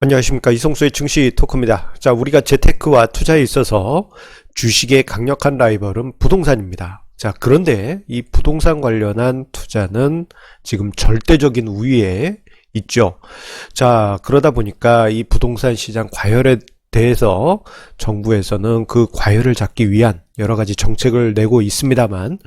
안녕하십니까, 이성수의 증시 토크입니다. 자, 우리가 재테크와 투자에 있어서 주식의 강력한 라이벌은 부동산입니다. 자, 그런데 이 부동산 관련한 투자는 지금 절대적인 우위에 있죠. 자, 그러다 보니까 이 부동산 시장 과열에 대해서 정부에서는 그 과열을 잡기 위한 여러 가지 정책을 내고 있습니다만,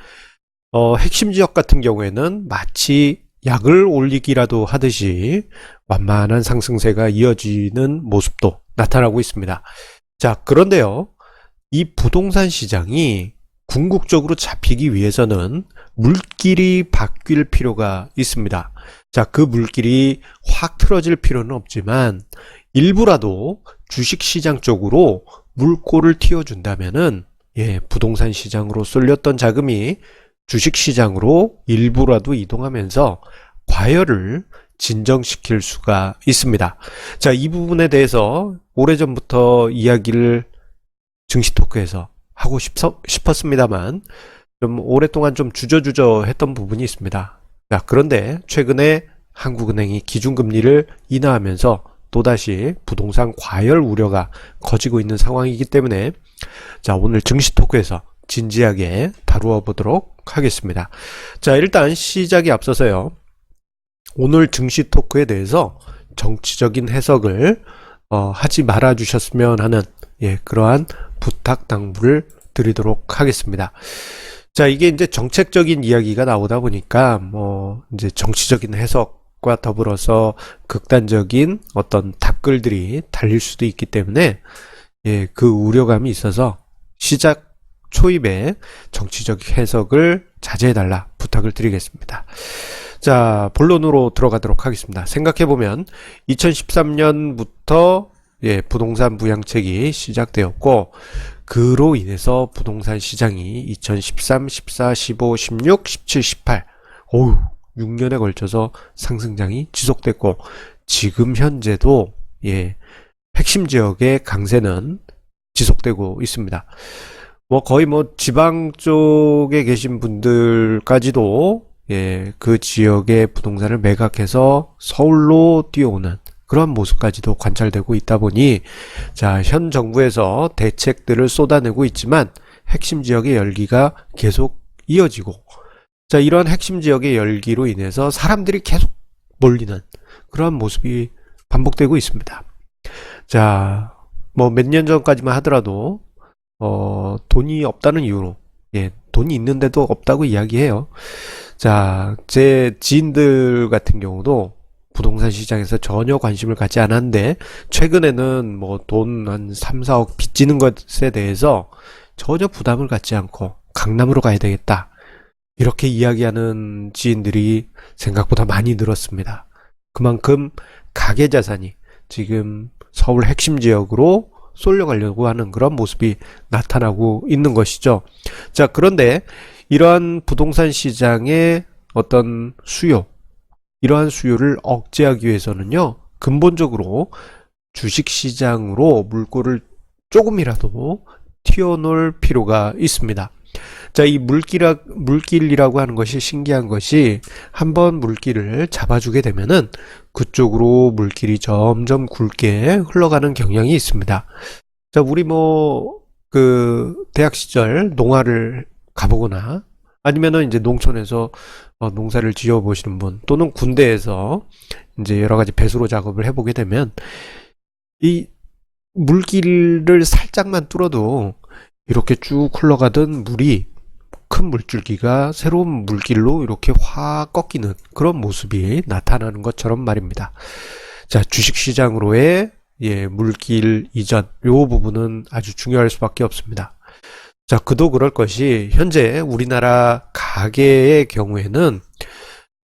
핵심 지역 같은 경우에는 마치 약을 올리기라도 하듯이 완만한 상승세가 이어지는 모습도 나타나고 있습니다. 자, 그런데요, 이 부동산 시장이 궁극적으로 잡히기 위해서는 물길이 바뀔 필요가 있습니다. 자, 그 물길이 확 틀어질 필요는 없지만 일부라도 주식시장 쪽으로 물꼬를 틔워준다면은, 부동산 시장으로 쏠렸던 자금이 주식시장으로 일부라도 이동하면서 과열을 진정시킬 수가 있습니다. 자, 이 부분에 대해서 오래전부터 이야기를 증시토크에서 하고 싶었습니다만 좀 오랫동안 좀 주저주저 했던 부분이 있습니다. 자, 그런데 최근에 한국은행이 기준금리를 인하하면서 또다시 부동산 과열 우려가 커지고 있는 상황이기 때문에, 자, 오늘 증시토크에서 진지하게 다루어 보도록 하겠습니다. 자, 일단 시작에 앞서서요, 오늘 증시 토크에 대해서 정치적인 해석을 하지 말아 주셨으면 하는 그러한 부탁 당부를 드리도록 하겠습니다. 자, 이게 이제 정책적인 이야기가 나오다 보니까 이제 정치적인 해석과 더불어서 극단적인 어떤 답글들이 달릴 수도 있기 때문에 그 우려감이 있어서 시작 초입에 정치적 해석을 자제해달라 부탁을 드리겠습니다. 자, 본론으로 들어가도록 하겠습니다. 생각해보면 2013년부터 부동산 부양책이 시작되었고, 그로 인해서 부동산 시장이 2013, 14, 15, 16, 17, 18 6년에 걸쳐서 상승장이 지속됐고, 지금 현재도 핵심 지역의 강세는 지속되고 있습니다. 거의 지방 쪽에 계신 분들까지도 그 지역의 부동산을 매각해서 서울로 뛰어오는 그런 모습까지도 관찰되고 있다 보니, 자, 현 정부에서 대책들을 쏟아내고 있지만 핵심 지역의 열기가 계속 이어지고, 자, 이런 핵심 지역의 열기로 인해서 사람들이 계속 몰리는 그런 모습이 반복되고 있습니다. 자, 몇 년 전까지만 하더라도 돈이 없다는 이유로, 돈이 있는데도 없다고 이야기해요. 자, 제 지인들 같은 경우도 부동산 시장에서 전혀 관심을 갖지 않았는데, 최근에는 돈 한 3, 4억 빚지는 것에 대해서 전혀 부담을 갖지 않고 강남으로 가야 되겠다, 이렇게 이야기하는 지인들이 생각보다 많이 늘었습니다. 그만큼 가계 자산이 지금 서울 핵심 지역으로 쏠려가려고 하는 그런 모습이 나타나고 있는 것이죠. 자, 그런데 이러한 부동산 시장의 어떤 이러한 수요를 억제하기 위해서는요, 근본적으로 주식시장으로 물꼬를 조금이라도 튀어놓을 필요가 있습니다. 자, 이 물길이라고 하는 것이 신기한 것이, 한번 물길을 잡아주게 되면은 그쪽으로 물길이 점점 굵게 흘러가는 경향이 있습니다. 자, 우리 대학 시절 농화를 가보거나, 아니면은 이제 농촌에서 농사를 지어 보시는 분, 또는 군대에서 이제 여러 가지 배수로 작업을 해보게 되면, 이 물길을 살짝만 뚫어도 이렇게 쭉 흘러가던 물이 큰 물줄기가 새로운 물길로 이렇게 확 꺾이는 그런 모습이 나타나는 것처럼 말입니다. 자, 주식시장으로의 물길 이전, 요 부분은 아주 중요할 수밖에 없습니다. 자, 그도 그럴 것이, 현재 우리나라 가계의 경우에는,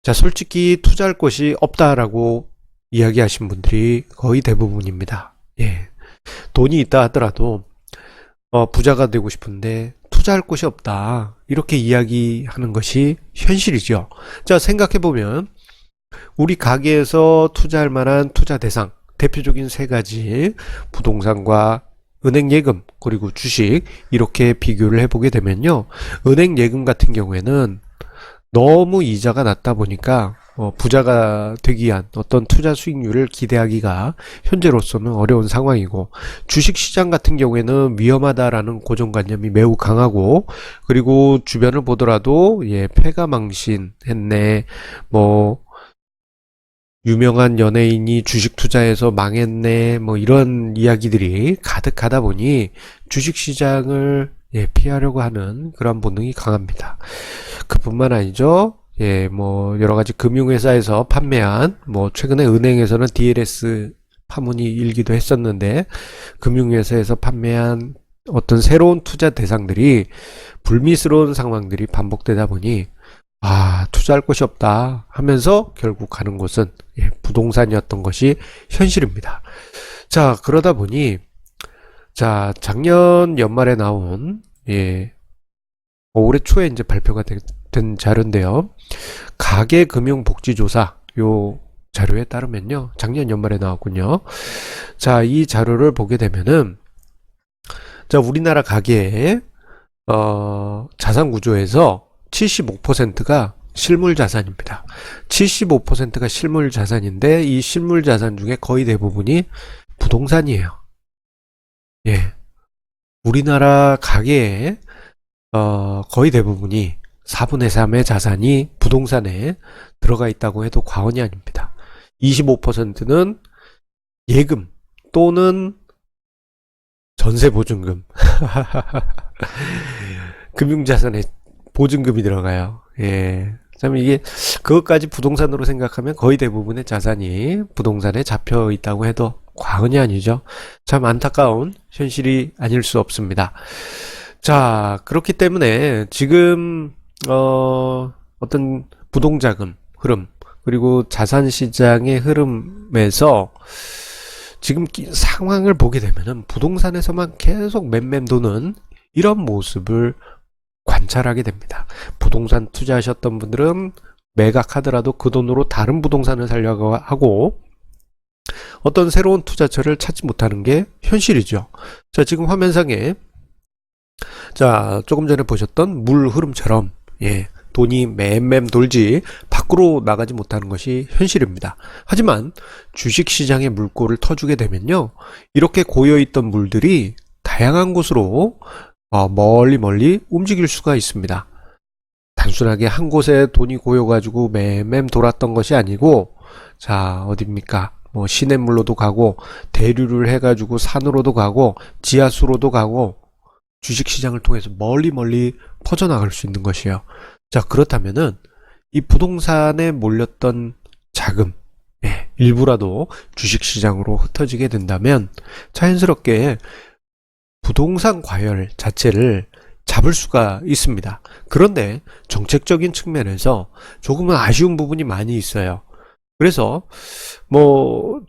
자, 솔직히 투자할 곳이 없다라고 이야기하신 분들이 거의 대부분입니다. 돈이 있다 하더라도 부자가 되고 싶은데 투자할 곳이 없다, 이렇게 이야기하는 것이 현실이죠. 자, 생각해보면 우리 가계에서 투자할 만한 투자 대상, 대표적인 세 가지, 부동산과 은행 예금 그리고 주식, 이렇게 비교를 해보게 되면요, 은행 예금 같은 경우에는 너무 이자가 낮다 보니까 부자가 되기 위한 어떤 투자 수익률을 기대하기가 현재로서는 어려운 상황이고, 주식시장 같은 경우에는 위험하다라는 고정관념이 매우 강하고, 그리고 주변을 보더라도 패가망신했네, 유명한 연예인이 주식 투자해서 망했네, 이런 이야기들이 가득하다 보니 주식시장을 피하려고 하는 그런 본능이 강합니다. 그뿐만 아니죠. 여러 가지 금융회사에서 판매한, 최근에 은행에서는 DLS 파문이 일기도 했었는데, 금융회사에서 판매한 어떤 새로운 투자 대상들이 불미스러운 상황들이 반복되다 보니, 투자할 곳이 없다 하면서 결국 가는 곳은 부동산이었던 것이 현실입니다. 자, 그러다 보니, 작년 연말에 나온, 올해 초에 이제 발표가 된 자료인데요. 가계금융복지조사, 요 자료에 따르면요. 작년 연말에 나왔군요. 자, 이 자료를 보게 되면은, 우리나라 가계의, 자산 구조에서 75%가 실물 자산입니다. 75%가 실물 자산인데, 이 실물 자산 중에 거의 대부분이 부동산이에요. 우리나라 가계의 거의 대부분이 4분의 3의 자산이 부동산에 들어가 있다고 해도 과언이 아닙니다. 25%는 예금 또는 전세보증금, 금융자산에 보증금이 들어가요. 참 이게 그것까지 부동산으로 생각하면 거의 대부분의 자산이 부동산에 잡혀 있다고 해도 과언이 아니죠. 참 안타까운 현실이 아닐 수 없습니다. 자, 그렇기 때문에 지금 어떤 부동자금 흐름, 그리고 자산시장의 흐름에서 지금 상황을 보게 되면은 부동산에서만 계속 맴맴 도는 이런 모습을 관찰하게 됩니다. 부동산 투자하셨던 분들은 매각하더라도 그 돈으로 다른 부동산을 살려고 하고, 어떤 새로운 투자처를 찾지 못하는 게 현실이죠. 자, 지금 화면상에 조금 전에 보셨던 물 흐름처럼 돈이 맴맴 돌지 밖으로 나가지 못하는 것이 현실입니다. 하지만 주식시장의 물꼬를 터주게 되면요, 이렇게 고여있던 물들이 다양한 곳으로 멀리 움직일 수가 있습니다. 단순하게 한 곳에 돈이 고여가지고 맴맴 돌았던 것이 아니고, 어딥니까? 시냇물로도 가고, 대류를 해가지고 산으로도 가고, 지하수로도 가고, 주식시장을 통해서 멀리 퍼져나갈 수 있는 것이에요. 자, 그렇다면은 이 부동산에 몰렸던 자금, 일부라도 주식시장으로 흩어지게 된다면 자연스럽게 부동산 과열 자체를 잡을 수가 있습니다. 그런데 정책적인 측면에서 조금은 아쉬운 부분이 많이 있어요. 그래서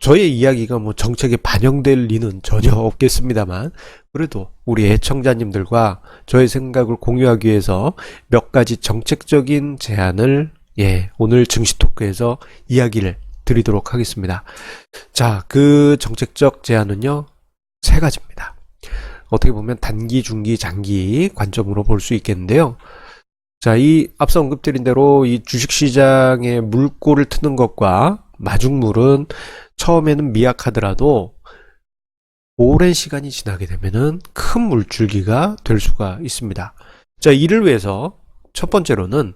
저의 이야기가 정책에 반영될 리는 전혀 없겠습니다만, 그래도 우리 애청자님들과 저의 생각을 공유하기 위해서 몇 가지 정책적인 제안을 오늘 증시 토크에서 이야기를 드리도록 하겠습니다. 자, 그 정책적 제안은요, 세 가지입니다. 어떻게 보면 단기, 중기, 장기 관점으로 볼 수 있겠는데요. 자, 이 앞서 언급드린 대로 이 주식시장의 물꼬를 트는 것과 마중물은 처음에는 미약하더라도 오랜 시간이 지나게 되면은 큰 물줄기가 될 수가 있습니다. 자, 이를 위해서 첫 번째로는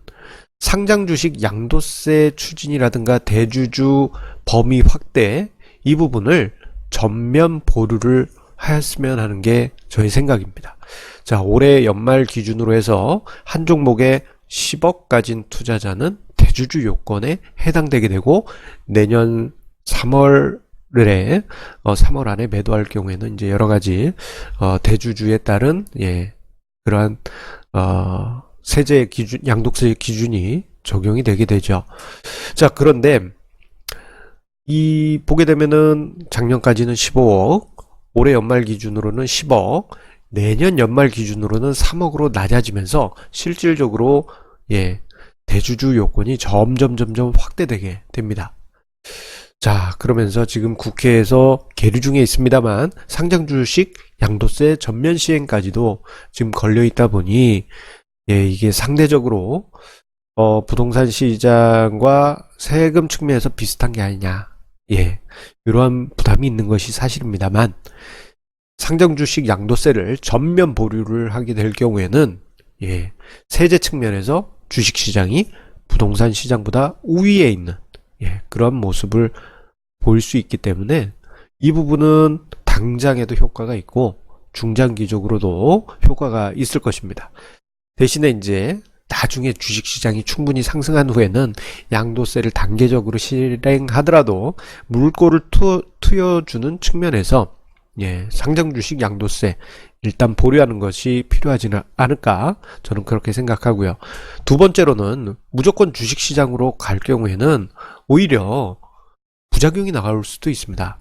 상장 주식 양도세 추진이라든가 대주주 범위 확대, 이 부분을 전면 보류를 하였으면 하는 게 저희 생각입니다. 자, 올해 연말 기준으로 해서 한 종목에 10억 가진 투자자는 대주주 요건에 해당되게 되고, 내년 3월 안에 매도할 경우에는 이제 여러 가지 대주주에 따른 그러한 세제 기준, 양도세 기준이 적용이 되게 되죠. 자, 그런데 보게 되면은 작년까지는 15억, 올해 연말 기준으로는 10억, 내년 연말 기준으로는 3억으로 낮아지면서 실질적으로 대주주 요건이 점점 확대되게 됩니다. 자, 그러면서 지금 국회에서 계류 중에 있습니다만 상장 주식 양도세 전면 시행까지도 지금 걸려 있다 보니 이게 상대적으로 부동산 시장과 세금 측면에서 비슷한 게 아니냐. 예. 이러한 부담이 있는 것이 사실입니다만, 상장 주식 양도세를 전면 보류를 하게 될 경우에는, 예. 세제 측면에서 주식 시장이 부동산 시장보다 우위에 있는, 예. 그런 모습을 보일 수 있기 때문에, 이 부분은 당장에도 효과가 있고, 중장기적으로도 효과가 있을 것입니다. 대신에 이제, 나중에 주식시장이 충분히 상승한 후에는 양도세를 단계적으로 실행하더라도 물꼬를 트여주는 측면에서 상장주식 양도세 일단 보류하는 것이 필요하지는 않을까 저는 그렇게 생각하고요. 두 번째로는 무조건 주식시장으로 갈 경우에는 오히려 부작용이 나올 수도 있습니다.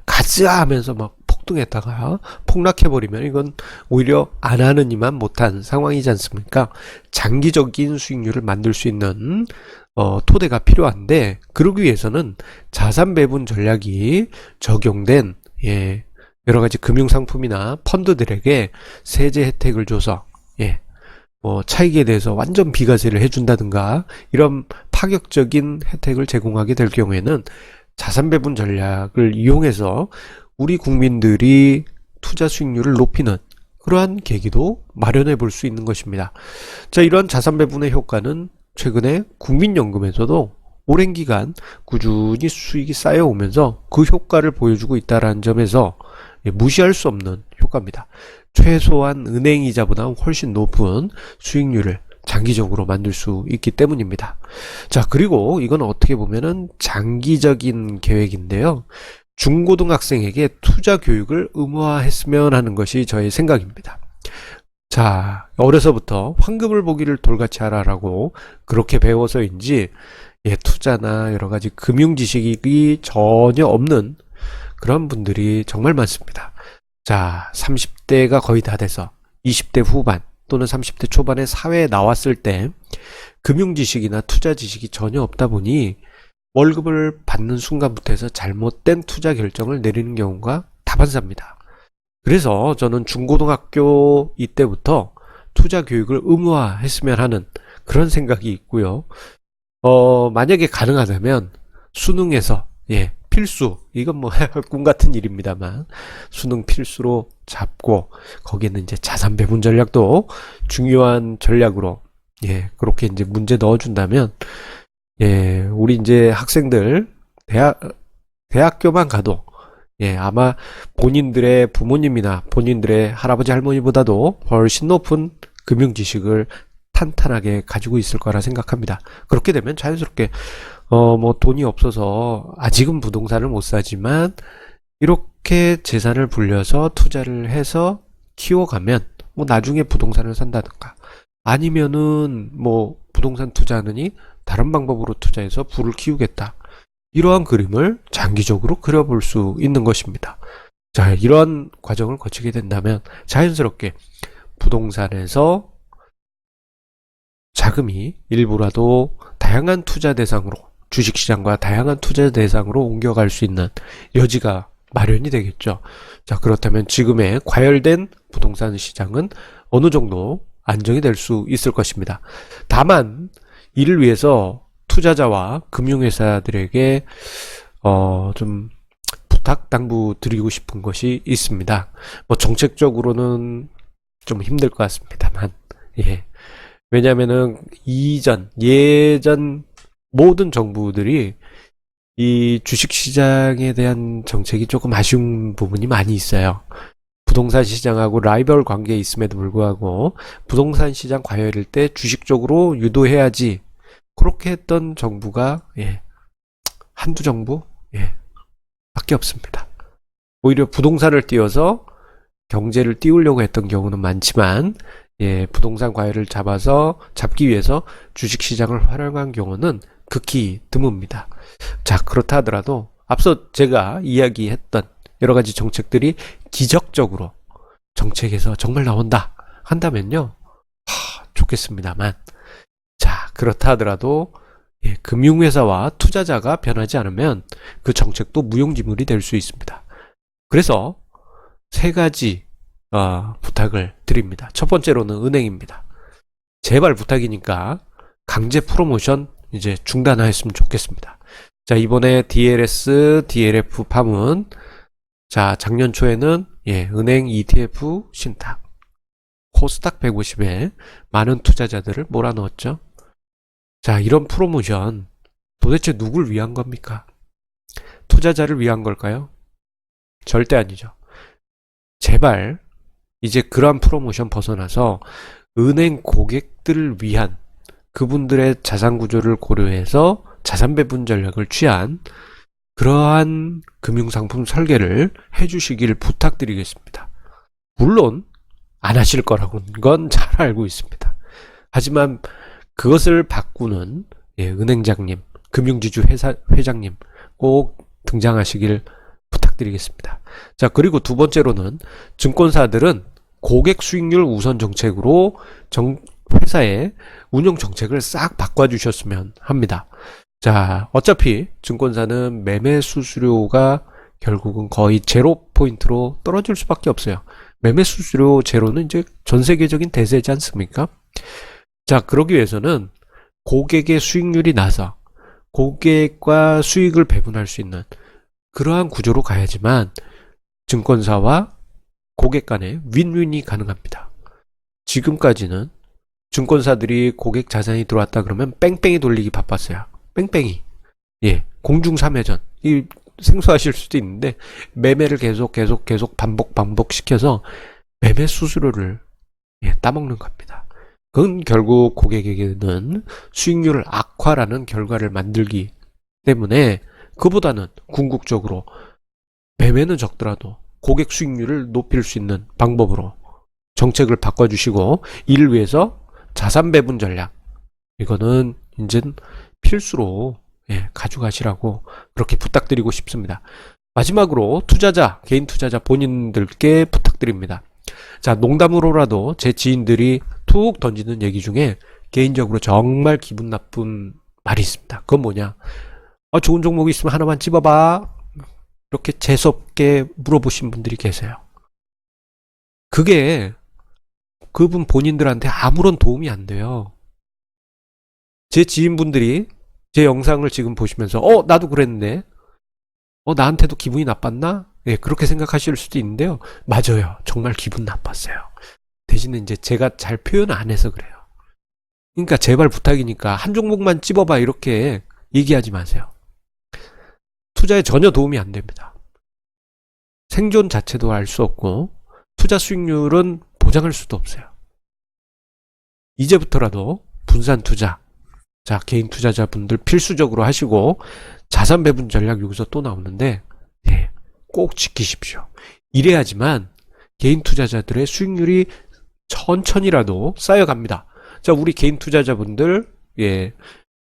가자 하면서 막 폭등했다가 폭락해버리면 이건 오히려 안 하는 이만 못한 상황이지 않습니까? 장기적인 수익률을 만들 수 있는 토대가 필요한데, 그러기 위해서는 자산 배분 전략이 적용된 여러 가지 금융상품이나 펀드들에게 세제 혜택을 줘서 차익에 대해서 완전 비과세를 해준다든가 이런 파격적인 혜택을 제공하게 될 경우에는 자산 배분 전략을 이용해서 우리 국민들이 투자 수익률을 높이는 그러한 계기도 마련해 볼 수 있는 것입니다. 자, 이러한 자산 배분의 효과는 최근에 국민연금에서도 오랜 기간 꾸준히 수익이 쌓여오면서 그 효과를 보여주고 있다는 점에서 무시할 수 없는 효과입니다. 최소한 은행이자보다 훨씬 높은 수익률을 장기적으로 만들 수 있기 때문입니다. 자, 그리고 이건 어떻게 보면은 장기적인 계획인데요. 중고등학생에게 투자 교육을 의무화했으면 하는 것이 저의 생각입니다. 자, 어려서부터 황금을 보기를 돌같이 하라라고 그렇게 배워서인지 투자나 여러 가지 금융 지식이 전혀 없는 그런 분들이 정말 많습니다. 자, 30대가 거의 다 돼서 20대 후반 또는 30대 초반에 사회에 나왔을 때 금융 지식이나 투자 지식이 전혀 없다 보니 월급을 받는 순간부터 해서 잘못된 투자 결정을 내리는 경우가 다반사입니다. 그래서 저는 중고등학교 이때부터 투자 교육을 의무화했으면 하는 그런 생각이 있고요. 만약에 가능하다면 수능에서 필수, 이건 뭐 꿈 같은 일입니다만 수능 필수로 잡고 거기에는 이제 자산 배분 전략도 중요한 전략으로 그렇게 이제 문제 넣어준다면 우리 이제 학생들 대학교만 가도 아마 본인들의 부모님이나 본인들의 할아버지 할머니보다도 훨씬 높은 금융 지식을 탄탄하게 가지고 있을 거라 생각합니다. 그렇게 되면 자연스럽게 뭐 돈이 없어서 아직은 부동산을 못 사지만 이렇게 재산을 불려서 투자를 해서 키워가면 뭐 나중에 부동산을 산다든가 아니면은 뭐 부동산 투자하느니 다른 방법으로 투자해서 부를 키우겠다. 이러한 그림을 장기적으로 그려볼 수 있는 것입니다. 자, 이러한 과정을 거치게 된다면 자연스럽게 부동산에서 자금이 일부라도 다양한 투자 대상으로 주식시장과 다양한 투자 대상으로 옮겨갈 수 있는 여지가 마련이 되겠죠. 자, 그렇다면 지금의 과열된 부동산 시장은 어느 정도 안정이 될 수 있을 것입니다. 다만 이를 위해서 투자자와 금융회사들에게 좀 부탁 당부 드리고 싶은 것이 있습니다. 뭐 정책적으로는 좀 힘들 것 같습니다만 왜냐하면은 예전 모든 정부들이 이 주식시장에 대한 정책이 조금 아쉬운 부분이 많이 있어요. 부동산 시장하고 라이벌 관계에 있음에도 불구하고 부동산 시장 과열일 때 주식 쪽으로 유도해야지 그렇게 했던 정부가 한두 정부 밖에 없습니다. 오히려 부동산을 띄워서 경제를 띄우려고 했던 경우는 많지만 부동산 과열을 잡기 위해서 주식시장을 활용한 경우는 극히 드뭅니다. 자, 그렇다 하더라도 앞서 제가 이야기했던 여러 가지 정책들이 기적적으로 정책에서 정말 나온다 한다면요, 좋겠습니다만, 자, 그렇다 하더라도 금융회사와 투자자가 변하지 않으면 그 정책도 무용지물이 될 수 있습니다. 그래서 세 가지 부탁을 드립니다. 첫 번째로는 은행입니다. 제발 부탁이니까 강제 프로모션 이제 중단하였으면 좋겠습니다. 자, 이번에 DLS, DLF 파문. 자, 작년 초에는 은행 ETF 신탁. 코스닥 150에 많은 투자자들을 몰아넣었죠. 자, 이런 프로모션 도대체 누굴 위한 겁니까? 투자자를 위한 걸까요? 절대 아니죠. 제발 이제 그러한 프로모션 벗어나서 은행 고객들을 위한 그분들의 자산 구조를 고려해서 자산 배분 전략을 취한 그러한 금융상품 설계를 해주시길 부탁드리겠습니다. 물론 안 하실 거라는 건 잘 알고 있습니다. 하지만 그것을 바꾸는 은행장님, 금융지주 회장님 꼭 등장하시길 부탁드리겠습니다. 자, 그리고 두 번째로는 증권사들은 고객 수익률 우선 정책으로 회사의 운영 정책을 싹 바꿔주셨으면 합니다. 자, 어차피 증권사는 매매 수수료가 결국은 거의 제로 포인트로 떨어질 수밖에 없어요. 매매 수수료 제로는 이제 전 세계적인 대세지 않습니까? 자, 그러기 위해서는 고객의 수익률이 나서 고객과 수익을 배분할 수 있는 그러한 구조로 가야지만 증권사와 고객 간의 윈윈이 가능합니다. 지금까지는 증권사들이 고객 자산이 들어왔다 그러면 뺑뺑이 돌리기 바빴어요. 뺑뺑이. 공중삼회전. 이 생소하실 수도 있는데 매매를 계속 반복시켜서 매매 수수료를 따먹는 겁니다. 그건 결국 고객에게는 수익률 악화라는 결과를 만들기 때문에 그보다는 궁극적으로 매매는 적더라도 고객 수익률을 높일 수 있는 방법으로 정책을 바꿔주시고 이를 위해서 자산 배분 전략 이거는 이제는 필수로 가져가시라고 그렇게 부탁드리고 싶습니다. 마지막으로 투자자, 개인 투자자 본인들께 부탁드립니다. 자, 농담으로라도 제 지인들이 툭 던지는 얘기 중에 개인적으로 정말 기분 나쁜 말이 있습니다. 그건 뭐냐? 좋은 종목이 있으면 하나만 집어봐. 이렇게 재수없게 물어보신 분들이 계세요. 그게 그분 본인들한테 아무런 도움이 안 돼요. 제 지인분들이 제 영상을 지금 보시면서 나도 그랬는데 나한테도 기분이 나빴나? 그렇게 생각하실 수도 있는데요. 맞아요. 정말 기분 나빴어요. 대신에 이제 제가 잘 표현 안 해서 그래요. 그러니까 제발 부탁이니까 한 종목만 찝어봐 이렇게 얘기하지 마세요. 투자에 전혀 도움이 안 됩니다. 생존 자체도 알 수 없고 투자 수익률은 보장할 수도 없어요. 이제부터라도 분산 투자, 자, 개인 투자자분들 필수적으로 하시고 자산 배분 전략 여기서 또 나오는데 꼭 지키십시오. 이래야지만 개인 투자자들의 수익률이 천천히라도 쌓여갑니다. 자, 우리 개인 투자자분들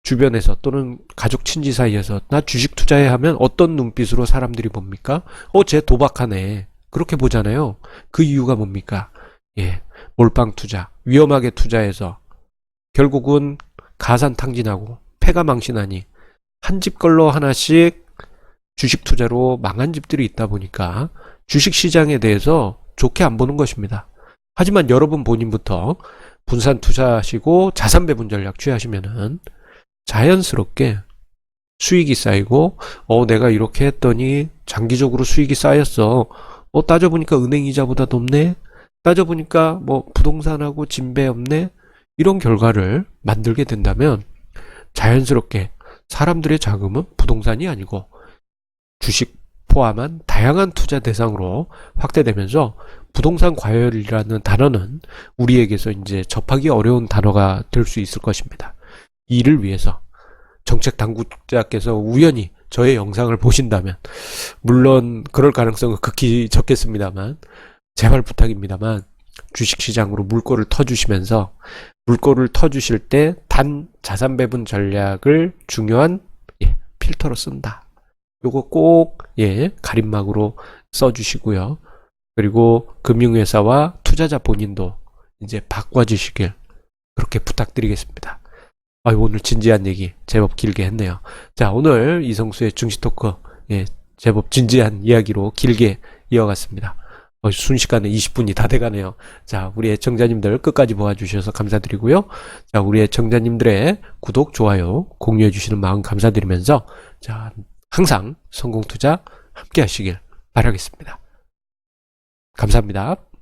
주변에서 또는 가족 친지 사이에서 나 주식 투자해 하면 어떤 눈빛으로 사람들이 봅니까? 쟤 도박하네. 그렇게 보잖아요. 그 이유가 뭡니까? 몰빵 투자, 위험하게 투자해서 결국은 가산탕진하고 패가망신하니 한 집 걸로 하나씩 주식 투자로 망한 집들이 있다 보니까 주식 시장에 대해서 좋게 안 보는 것입니다. 하지만 여러분 본인부터 분산 투자하시고 자산 배분 전략 취하시면은 자연스럽게 수익이 쌓이고 내가 이렇게 했더니 장기적으로 수익이 쌓였어. 따져보니까 은행 이자보다 높네. 따져보니까 뭐 부동산하고 진배 없네. 이런 결과를 만들게 된다면 자연스럽게 사람들의 자금은 부동산이 아니고 주식 포함한 다양한 투자 대상으로 확대되면서 부동산 과열이라는 단어는 우리에게서 이제 접하기 어려운 단어가 될 수 있을 것입니다. 이를 위해서 정책 당국자께서 우연히 저의 영상을 보신다면, 물론 그럴 가능성은 극히 적겠습니다만 제발 부탁입니다만 주식시장으로 물꼬를 터주시면서 물꼬를 터주실 때 단 자산 배분 전략을 중요한 필터로 쓴다. 요거 꼭 가림막으로 써주시고요. 그리고 금융회사와 투자자 본인도 이제 바꿔주시길 그렇게 부탁드리겠습니다. 오늘 진지한 얘기 제법 길게 했네요. 자, 오늘 이성수의 증시 토크 제법 진지한 이야기로 길게 이어갔습니다. 순식간에 20분이 다 돼가네요. 자, 우리 애청자님들 끝까지 봐주셔서 감사드리고요. 자, 우리 애청자님들의 구독, 좋아요, 공유해 주시는 마음 감사드리면서, 자, 항상 성공투자 함께 하시길 바라겠습니다. 감사합니다.